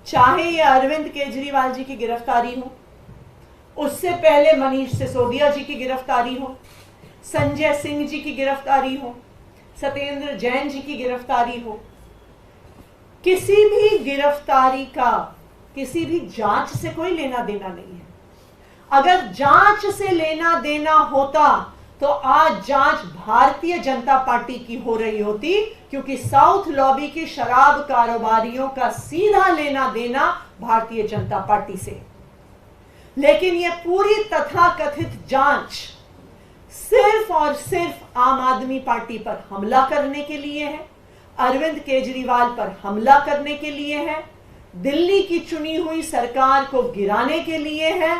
चाहे ये अरविंद केजरीवाल जी की गिरफ्तारी हो, उससे पहले मनीष सिसोदिया जी की गिरफ्तारी हो, संजय सिंह जी की गिरफ्तारी हो, सत्येंद्र जैन जी की गिरफ्तारी हो, किसी भी गिरफ्तारी का किसी भी जांच से कोई लेना देना नहीं है। अगर जांच से लेना देना होता तो आज जांच भारतीय जनता पार्टी की हो रही होती, क्योंकि साउथ लॉबी के शराब कारोबारियों का सीधा लेना देना भारतीय जनता पार्टी से। लेकिन यह पूरी तथाकथित जांच सिर्फ और सिर्फ आम आदमी पार्टी पर हमला करने के लिए है, अरविंद केजरीवाल पर हमला करने के लिए है, दिल्ली की चुनी हुई सरकार को गिराने के लिए है,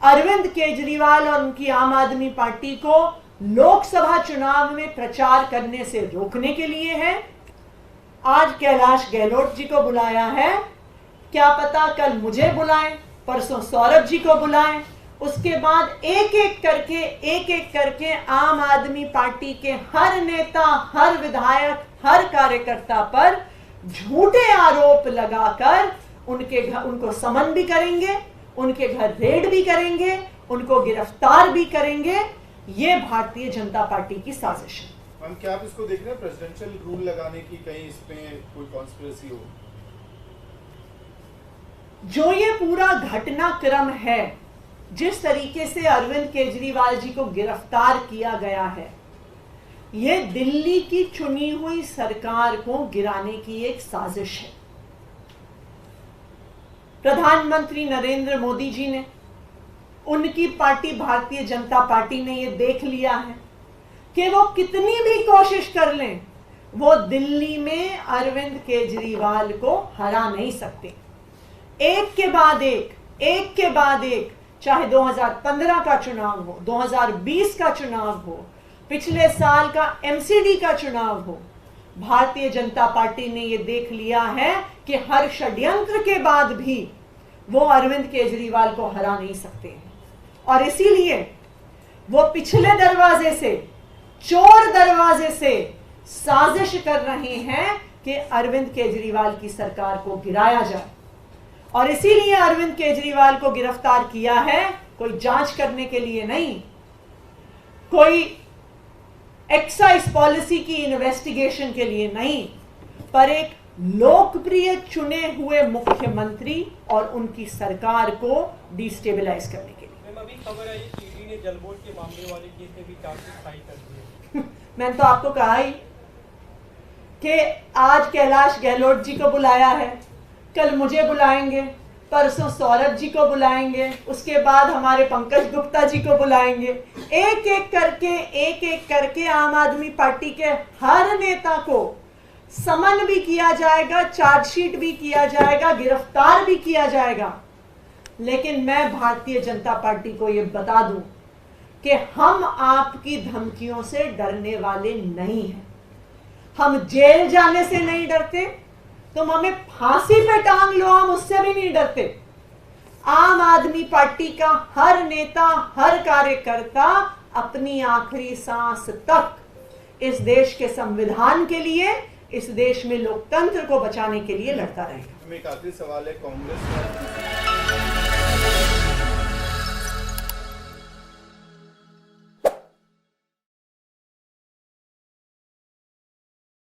अरविंद केजरीवाल और उनकी आम आदमी पार्टी को लोकसभा चुनाव में प्रचार करने से रोकने के लिए है। आज कैलाश गहलोत जी को बुलाया है, क्या पता कल मुझे बुलाएं, परसों सौरभ जी को बुलाएं, उसके बाद एक एक करके आम आदमी पार्टी के हर नेता, हर विधायक, हर कार्यकर्ता पर झूठे आरोप लगाकर उनको समन भी करेंगे, उनके घर रेड भी करेंगे, उनको गिरफ्तार भी करेंगे। ये भारतीय जनता पार्टी की साजिश है। मैम, क्या आप इसको देख रहे हैं प्रेसिडेंशियल रूल लगाने की कहीं इसमें कोई कॉन्स्पिरेसी हो? जो ये पूरा घटनाक्रम है, जिस तरीके से अरविंद केजरीवाल जी को गिरफ्तार किया गया है, ये दिल्ली की चुनी हुई सरकार को गिराने की एक साजिश है। प्रधानमंत्री नरेंद्र मोदी जी ने, उनकी पार्टी भारतीय जनता पार्टी ने ये देख लिया है कि वो कितनी भी कोशिश कर लें, वो दिल्ली में अरविंद केजरीवाल को हरा नहीं सकते। एक के बाद एक, चाहे 2015 का चुनाव हो, 2020 का चुनाव हो, पिछले साल का एमसीडी का चुनाव हो, भारतीय जनता पार्टी ने यह देख लिया है कि हर षड्यंत्र के बाद भी वो अरविंद केजरीवाल को हरा नहीं सकते हैं। और इसीलिए वो पिछले दरवाजे से, चोर दरवाजे से साजिश कर रहे हैं कि अरविंद केजरीवाल की सरकार को गिराया जाए। और इसीलिए अरविंद केजरीवाल को गिरफ्तार किया है, कोई जांच करने के लिए नहीं, कोई एक्साइज पॉलिसी की इन्वेस्टिगेशन के लिए नहीं, पर एक लोकप्रिय चुने हुए मुख्यमंत्री और उनकी सरकार को डिस्टेबलाइज करने के लिए। अभी खबर आई कि ईडी ने जलबोर्ड के मामले वाले केस में भी चार्जशीट फाइल कर दी है। मैंने तो आपको कहा ही कि आज कैलाश गहलोत जी को बुलाया है, कल मुझे बुलाएंगे, परसों सौरभ जी को बुलाएंगे, उसके बाद हमारे पंकज गुप्ता जी को बुलाएंगे। एक एक करके आम आदमी पार्टी के हर नेता को समन भी किया जाएगा, चार्जशीट भी किया जाएगा, गिरफ्तार भी किया जाएगा। लेकिन मैं भारतीय जनता पार्टी को यह बता दूं कि हम आपकी धमकियों से डरने वाले नहीं हैं। हम जेल जाने से नहीं डरते, तुम हमें फांसी पे टांग लो, हम उससे भी नहीं डरते। आम आदमी पार्टी का हर नेता, हर कार्यकर्ता अपनी आखिरी सांस तक इस देश के संविधान के लिए, इस देश में लोकतंत्र को बचाने के लिए लड़ता रहेगा। एक आखिरी सवाल है, कांग्रेस